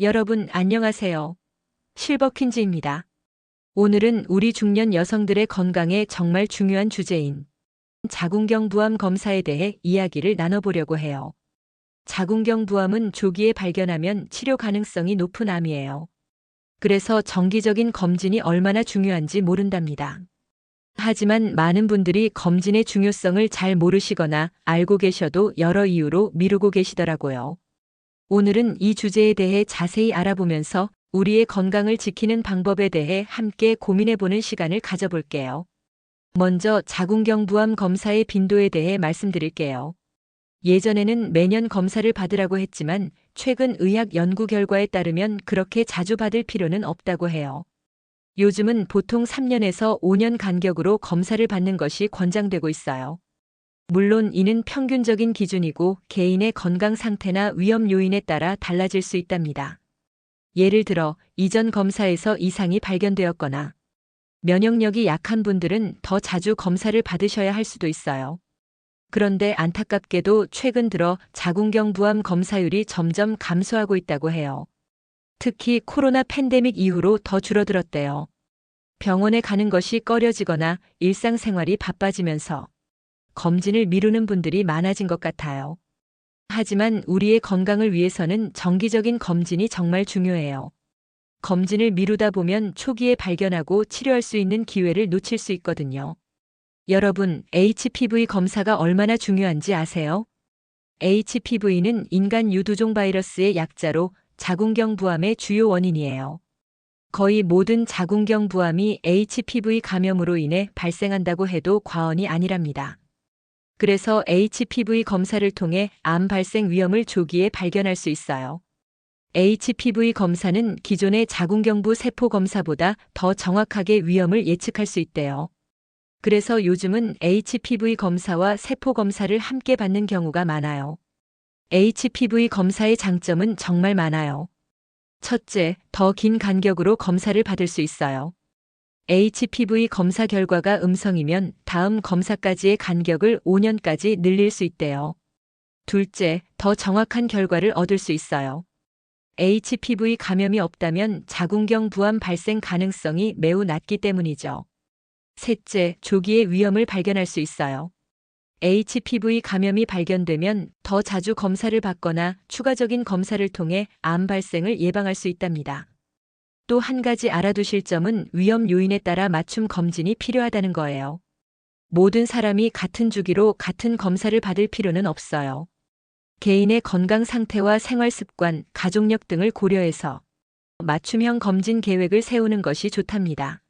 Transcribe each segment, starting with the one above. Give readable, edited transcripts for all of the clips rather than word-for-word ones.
여러분 안녕하세요. 실버퀸즈입니다. 오늘은 우리 중년 여성들의 건강에 정말 중요한 주제인 자궁경부암 검사에 대해 이야기를 나눠보려고 해요. 자궁경부암은 조기에 발견하면 치료 가능성이 높은 암이에요. 그래서 정기적인 검진이 얼마나 중요한지 모른답니다. 하지만 많은 분들이 검진의 중요성을 잘 모르시거나 알고 계셔도 여러 이유로 미루고 계시더라고요. 오늘은 이 주제에 대해 자세히 알아보면서 우리의 건강을 지키는 방법에 대해 함께 고민해보는 시간을 가져볼게요. 먼저 자궁경부암 검사의 빈도에 대해 말씀드릴게요. 예전에는 매년 검사를 받으라고 했지만 최근 의학 연구 결과에 따르면 그렇게 자주 받을 필요는 없다고 해요. 요즘은 보통 3년에서 5년 간격으로 검사를 받는 것이 권장되고 있어요. 물론 이는 평균적인 기준이고 개인의 건강 상태나 위험 요인에 따라 달라질 수 있답니다. 예를 들어 이전 검사에서 이상이 발견되었거나 면역력이 약한 분들은 더 자주 검사를 받으셔야 할 수도 있어요. 그런데 안타깝게도 최근 들어 자궁경부암 검사율이 점점 감소하고 있다고 해요. 특히 코로나 팬데믹 이후로 더 줄어들었대요. 병원에 가는 것이 꺼려지거나 일상생활이 바빠지면서 검진을 미루는 분들이 많아진 것 같아요. 하지만 우리의 건강을 위해서는 정기적인 검진이 정말 중요해요. 검진을 미루다 보면 초기에 발견하고 치료할 수 있는 기회를 놓칠 수 있거든요. 여러분, HPV 검사가 얼마나 중요한지 아세요? HPV는 인간 유두종 바이러스의 약자로 자궁경부암의 주요 원인이에요. 거의 모든 자궁경부암이 HPV 감염으로 인해 발생한다고 해도 과언이 아니랍니다. 그래서 HPV 검사를 통해 암 발생 위험을 조기에 발견할 수 있어요. HPV 검사는 기존의 자궁경부 세포 검사보다 더 정확하게 위험을 예측할 수 있대요. 그래서 요즘은 HPV 검사와 세포 검사를 함께 받는 경우가 많아요. HPV 검사의 장점은 정말 많아요. 첫째, 더 긴 간격으로 검사를 받을 수 있어요. HPV 검사 결과가 음성이면 다음 검사까지의 간격을 5년까지 늘릴 수 있대요. 둘째, 더 정확한 결과를 얻을 수 있어요. HPV 감염이 없다면 자궁경부암 발생 가능성이 매우 낮기 때문이죠. 셋째, 조기에 위험을 발견할 수 있어요. HPV 감염이 발견되면 더 자주 검사를 받거나 추가적인 검사를 통해 암 발생을 예방할 수 있답니다. 또 한 가지 알아두실 점은 위험 요인에 따라 맞춤 검진이 필요하다는 거예요. 모든 사람이 같은 주기로 같은 검사를 받을 필요는 없어요. 개인의 건강 상태와 생활 습관, 가족력 등을 고려해서 맞춤형 검진 계획을 세우는 것이 좋답니다.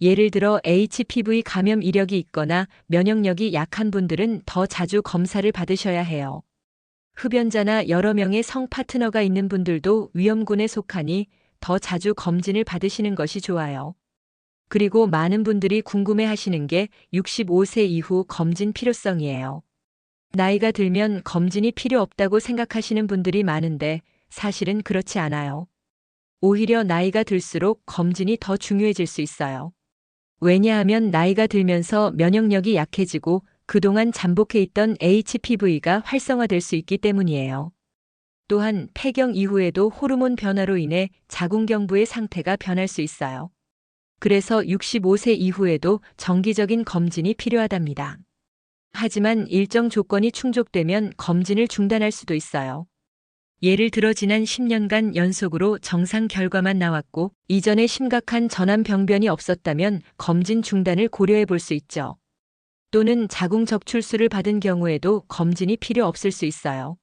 예를 들어 HPV 감염 이력이 있거나 면역력이 약한 분들은 더 자주 검사를 받으셔야 해요. 흡연자나 여러 명의 성 파트너가 있는 분들도 위험군에 속하니 더 자주 검진을 받으시는 것이 좋아요. 그리고 많은 분들이 궁금해 하시는 게 65세 이후 검진 필요성이에요. 나이가 들면 검진이 필요 없다고 생각하시는 분들이 많은데 사실은 그렇지 않아요. 오히려 나이가 들수록 검진이 더 중요해질 수 있어요. 왜냐하면 나이가 들면서 면역력이 약해지고 그동안 잠복해 있던 HPV가 활성화될 수 있기 때문이에요. 또한 폐경 이후에도 호르몬 변화로 인해 자궁경부의 상태가 변할 수 있어요. 그래서 65세 이후에도 정기적인 검진이 필요하답니다. 하지만 일정 조건이 충족되면 검진을 중단할 수도 있어요. 예를 들어 지난 10년간 연속으로 정상 결과만 나왔고 이전에 심각한 전암 병변이 없었다면 검진 중단을 고려해 볼 수 있죠. 또는 자궁 적출수를 받은 경우에도 검진이 필요 없을 수 있어요.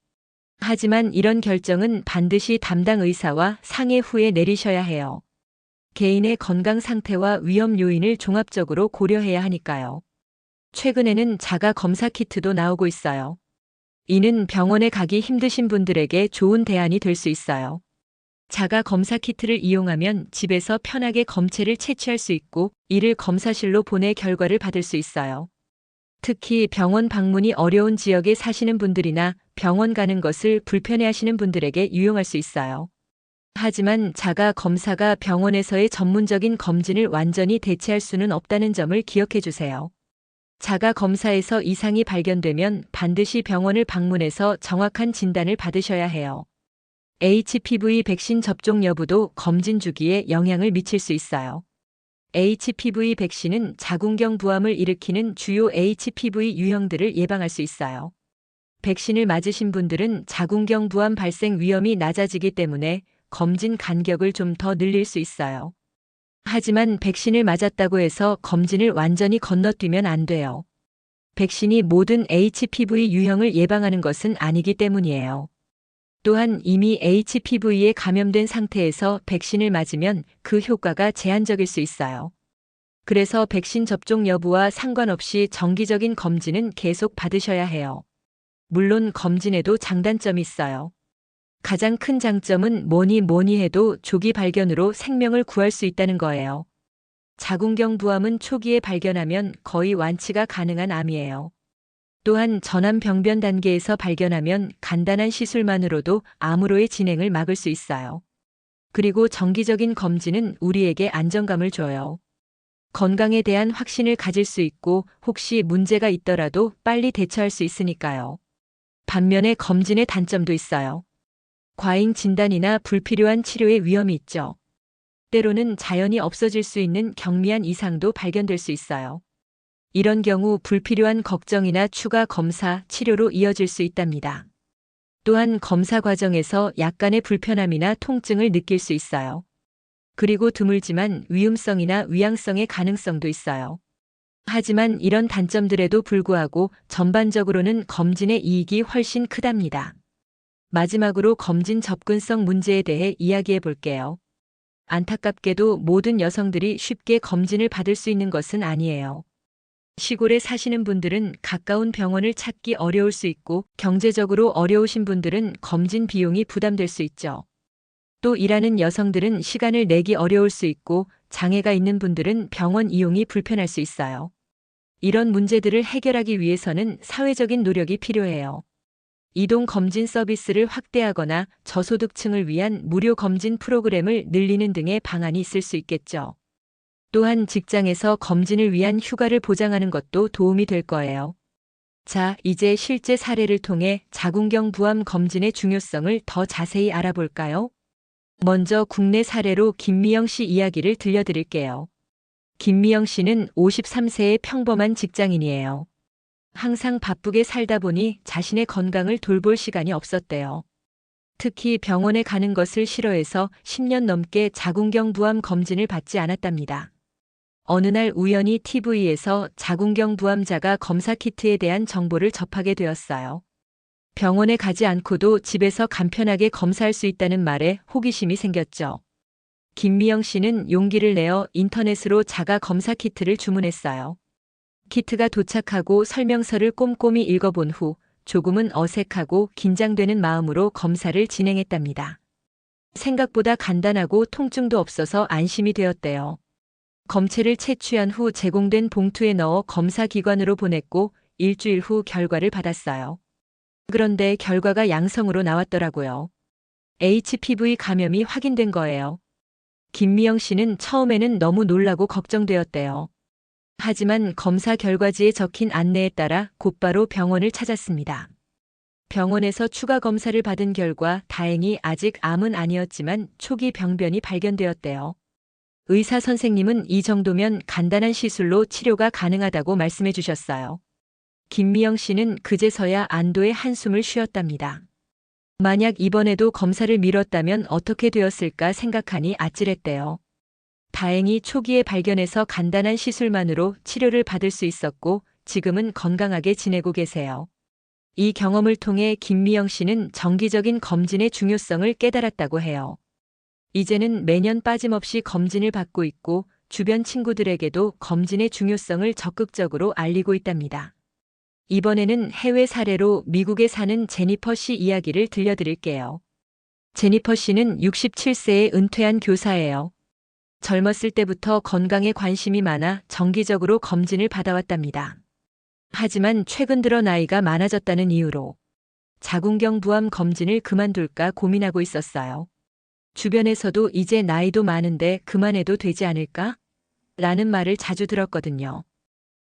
하지만 이런 결정은 반드시 담당 의사와 상의 후에 내리셔야 해요. 개인의 건강 상태와 위험 요인을 종합적으로 고려해야 하니까요. 최근에는 자가 검사 키트도 나오고 있어요. 이는 병원에 가기 힘드신 분들에게 좋은 대안이 될 수 있어요. 자가 검사 키트를 이용하면 집에서 편하게 검체를 채취할 수 있고 이를 검사실로 보내 결과를 받을 수 있어요. 특히 병원 방문이 어려운 지역에 사시는 분들이나 병원 가는 것을 불편해하시는 분들에게 유용할 수 있어요. 하지만 자가 검사가 병원에서의 전문적인 검진을 완전히 대체할 수는 없다는 점을 기억해 주세요. 자가 검사에서 이상이 발견되면 반드시 병원을 방문해서 정확한 진단을 받으셔야 해요. HPV 백신 접종 여부도 검진 주기에 영향을 미칠 수 있어요. HPV 백신은 자궁경 부암을 일으키는 주요 HPV 유형들을 예방할 수 있어요. 백신을 맞으신 분들은 자궁경 부암 발생 위험이 낮아지기 때문에 검진 간격을 좀 더 늘릴 수 있어요. 하지만 백신을 맞았다고 해서 검진을 완전히 건너뛰면 안 돼요. 백신이 모든 HPV 유형을 예방하는 것은 아니기 때문이에요. 또한 이미 HPV에 감염된 상태에서 백신을 맞으면 그 효과가 제한적일 수 있어요. 그래서 백신 접종 여부와 상관없이 정기적인 검진은 계속 받으셔야 해요. 물론 검진에도 장단점이 있어요. 가장 큰 장점은 뭐니 해도 조기 발견으로 생명을 구할 수 있다는 거예요. 자궁경 부암은 초기에 발견하면 거의 완치가 가능한 암이에요. 또한 전암 병변 단계에서 발견하면 간단한 시술만으로도 암으로의 진행을 막을 수 있어요. 그리고 정기적인 검진은 우리에게 안정감을 줘요. 건강에 대한 확신을 가질 수 있고 혹시 문제가 있더라도 빨리 대처할 수 있으니까요. 반면에 검진의 단점도 있어요. 과잉 진단이나 불필요한 치료의 위험이 있죠. 때로는 자연히 없어질 수 있는 경미한 이상도 발견될 수 있어요. 이런 경우 불필요한 걱정이나 추가 검사, 치료로 이어질 수 있답니다. 또한 검사 과정에서 약간의 불편함이나 통증을 느낄 수 있어요. 그리고 드물지만 위험성이나 위양성의 가능성도 있어요. 하지만 이런 단점들에도 불구하고 전반적으로는 검진의 이익이 훨씬 크답니다. 마지막으로 검진 접근성 문제에 대해 이야기해 볼게요. 안타깝게도 모든 여성들이 쉽게 검진을 받을 수 있는 것은 아니에요. 시골에 사시는 분들은 가까운 병원을 찾기 어려울 수 있고 경제적으로 어려우신 분들은 검진 비용이 부담될 수 있죠. 또 일하는 여성들은 시간을 내기 어려울 수 있고 장애가 있는 분들은 병원 이용이 불편할 수 있어요. 이런 문제들을 해결하기 위해서는 사회적인 노력이 필요해요. 이동 검진 서비스를 확대하거나 저소득층을 위한 무료 검진 프로그램을 늘리는 등의 방안이 있을 수 있겠죠. 또한 직장에서 검진을 위한 휴가를 보장하는 것도 도움이 될 거예요. 자, 이제 실제 사례를 통해 자궁경 부암 검진의 중요성을 더 자세히 알아볼까요? 먼저 국내 사례로 김미영 씨 이야기를 들려드릴게요. 김미영 씨는 53세의 평범한 직장인이에요. 항상 바쁘게 살다 보니 자신의 건강을 돌볼 시간이 없었대요. 특히 병원에 가는 것을 싫어해서 10년 넘게 자궁경 부암 검진을 받지 않았답니다. 어느 날 우연히 TV에서 자궁경 부암자가 검사 키트에 대한 정보를 접하게 되었어요. 병원에 가지 않고도 집에서 간편하게 검사할 수 있다는 말에 호기심이 생겼죠. 김미영 씨는 용기를 내어 인터넷으로 자가 검사 키트를 주문했어요. 키트가 도착하고 설명서를 꼼꼼히 읽어본 후 조금은 어색하고 긴장되는 마음으로 검사를 진행했답니다. 생각보다 간단하고 통증도 없어서 안심이 되었대요. 검체를 채취한 후 제공된 봉투에 넣어 검사 기관으로 보냈고 일주일 후 결과를 받았어요. 그런데 결과가 양성으로 나왔더라고요. HPV 감염이 확인된 거예요. 김미영 씨는 처음에는 너무 놀라고 걱정되었대요. 하지만 검사 결과지에 적힌 안내에 따라 곧바로 병원을 찾았습니다. 병원에서 추가 검사를 받은 결과 다행히 아직 암은 아니었지만 초기 병변이 발견되었대요. 의사 선생님은 이 정도면 간단한 시술로 치료가 가능하다고 말씀해 주셨어요. 김미영 씨는 그제서야 안도의 한숨을 쉬었답니다. 만약 이번에도 검사를 미뤘다면 어떻게 되었을까 생각하니 아찔했대요. 다행히 초기에 발견해서 간단한 시술만으로 치료를 받을 수 있었고 지금은 건강하게 지내고 계세요. 이 경험을 통해 김미영 씨는 정기적인 검진의 중요성을 깨달았다고 해요. 이제는 매년 빠짐없이 검진을 받고 있고 주변 친구들에게도 검진의 중요성을 적극적으로 알리고 있답니다. 이번에는 해외 사례로 미국에 사는 제니퍼 씨 이야기를 들려드릴게요. 제니퍼 씨는 67세에 은퇴한 교사예요. 젊었을 때부터 건강에 관심이 많아 정기적으로 검진을 받아왔답니다. 하지만 최근 들어 나이가 많아졌다는 이유로 자궁경 부암 검진을 그만둘까 고민하고 있었어요. 주변에서도 이제 나이도 많은데 그만해도 되지 않을까? 라는 말을 자주 들었거든요.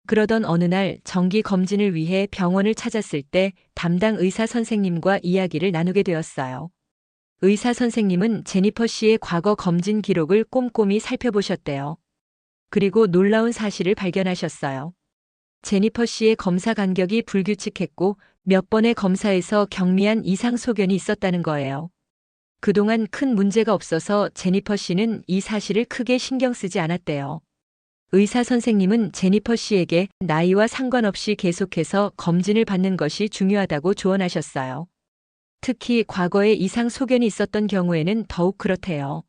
그러던 어느 날 정기 검진을 위해 병원을 찾았을 때 담당 의사 선생님과 이야기를 나누게 되었어요. 의사 선생님은 제니퍼 씨의 과거 검진 기록을 꼼꼼히 살펴보셨대요. 그리고 놀라운 사실을 발견하셨어요. 제니퍼 씨의 검사 간격이 불규칙했고 몇 번의 검사에서 경미한 이상 소견이 있었다는 거예요. 그동안 큰 문제가 없어서 제니퍼 씨는 이 사실을 크게 신경 쓰지 않았대요. 의사 선생님은 제니퍼 씨에게 나이와 상관없이 계속해서 검진을 받는 것이 중요하다고 조언하셨어요. 특히 과거에 이상 소견이 있었던 경우에는 더욱 그렇대요.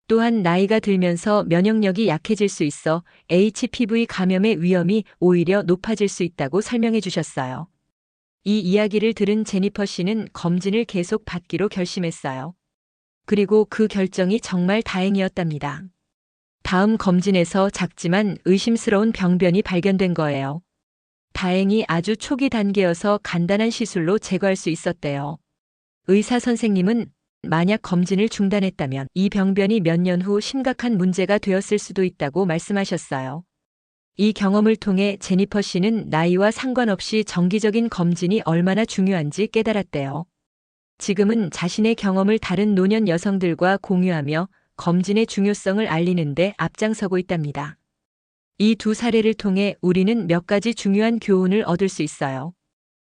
또한 나이가 들면서 면역력이 약해질 수 있어 HPV 감염의 위험이 오히려 높아질 수 있다고 설명해 주셨어요. 이 이야기를 들은 제니퍼 씨는 검진을 계속 받기로 결심했어요. 그리고 그 결정이 정말 다행이었답니다. 다음 검진에서 작지만 의심스러운 병변이 발견된 거예요. 다행히 아주 초기 단계여서 간단한 시술로 제거할 수 있었대요. 의사 선생님은 만약 검진을 중단했다면 이 병변이 몇 년 후 심각한 문제가 되었을 수도 있다고 말씀하셨어요. 이 경험을 통해 제니퍼 씨는 나이와 상관없이 정기적인 검진이 얼마나 중요한지 깨달았대요. 지금은 자신의 경험을 다른 노년 여성들과 공유하며 검진의 중요성을 알리는 데 앞장서고 있답니다. 이 두 사례를 통해 우리는 몇 가지 중요한 교훈을 얻을 수 있어요.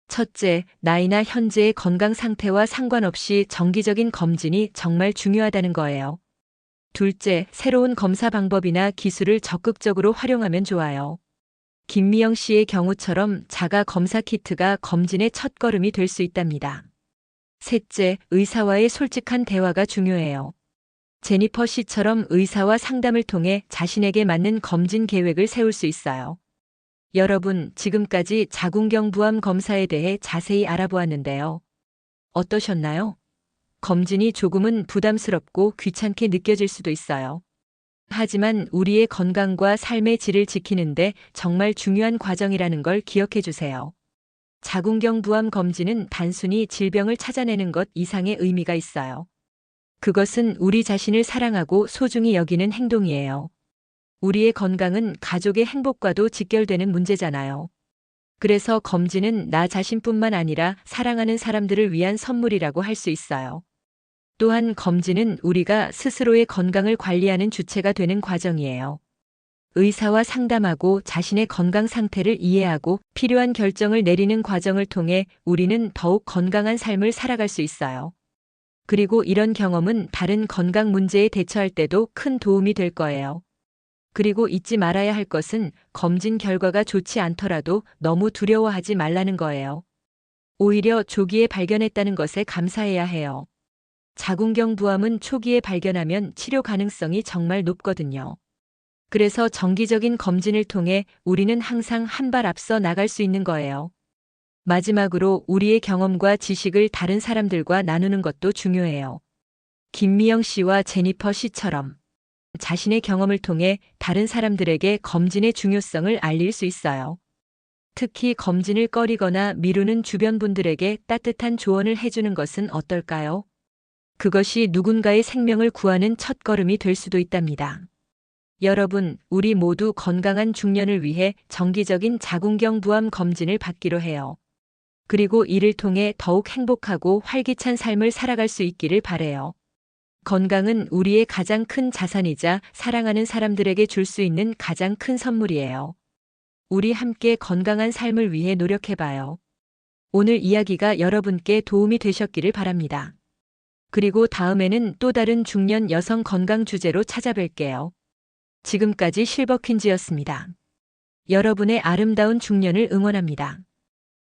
첫째, 나이나 현재의 건강 상태와 상관없이 정기적인 검진이 정말 중요하다는 거예요. 둘째, 새로운 검사 방법이나 기술을 적극적으로 활용하면 좋아요. 김미영 씨의 경우처럼 자가 검사 키트가 검진의 첫걸음이 될 수 있답니다. 셋째, 의사와의 솔직한 대화가 중요해요. 제니퍼 씨처럼 의사와 상담을 통해 자신에게 맞는 검진 계획을 세울 수 있어요. 여러분, 지금까지 자궁경부암 검사에 대해 자세히 알아보았는데요. 어떠셨나요? 검진이 조금은 부담스럽고 귀찮게 느껴질 수도 있어요. 하지만 우리의 건강과 삶의 질을 지키는데 정말 중요한 과정이라는 걸 기억해 주세요. 자궁경부암 검진은 단순히 질병을 찾아내는 것 이상의 의미가 있어요. 그것은 우리 자신을 사랑하고 소중히 여기는 행동이에요. 우리의 건강은 가족의 행복과도 직결되는 문제잖아요. 그래서 검진은 나 자신뿐만 아니라 사랑하는 사람들을 위한 선물이라고 할 수 있어요. 또한 검진은 우리가 스스로의 건강을 관리하는 주체가 되는 과정이에요. 의사와 상담하고 자신의 건강 상태를 이해하고 필요한 결정을 내리는 과정을 통해 우리는 더욱 건강한 삶을 살아갈 수 있어요. 그리고 이런 경험은 다른 건강 문제에 대처할 때도 큰 도움이 될 거예요. 그리고 잊지 말아야 할 것은 검진 결과가 좋지 않더라도 너무 두려워하지 말라는 거예요. 오히려 조기에 발견했다는 것에 감사해야 해요. 자궁경부암은 초기에 발견하면 치료 가능성이 정말 높거든요. 그래서 정기적인 검진을 통해 우리는 항상 한 발 앞서 나갈 수 있는 거예요. 마지막으로 우리의 경험과 지식을 다른 사람들과 나누는 것도 중요해요. 김미영 씨와 제니퍼 씨처럼 자신의 경험을 통해 다른 사람들에게 검진의 중요성을 알릴 수 있어요. 특히 검진을 꺼리거나 미루는 주변 분들에게 따뜻한 조언을 해주는 것은 어떨까요? 그것이 누군가의 생명을 구하는 첫걸음이 될 수도 있답니다. 여러분, 우리 모두 건강한 중년을 위해 정기적인 자궁경부암 검진을 받기로 해요. 그리고 이를 통해 더욱 행복하고 활기찬 삶을 살아갈 수 있기를 바라요. 건강은 우리의 가장 큰 자산이자 사랑하는 사람들에게 줄 수 있는 가장 큰 선물이에요. 우리 함께 건강한 삶을 위해 노력해봐요. 오늘 이야기가 여러분께 도움이 되셨기를 바랍니다. 그리고 다음에는 또 다른 중년 여성 건강 주제로 찾아뵐게요. 지금까지 실버퀸즈였습니다. 여러분의 아름다운 중년을 응원합니다.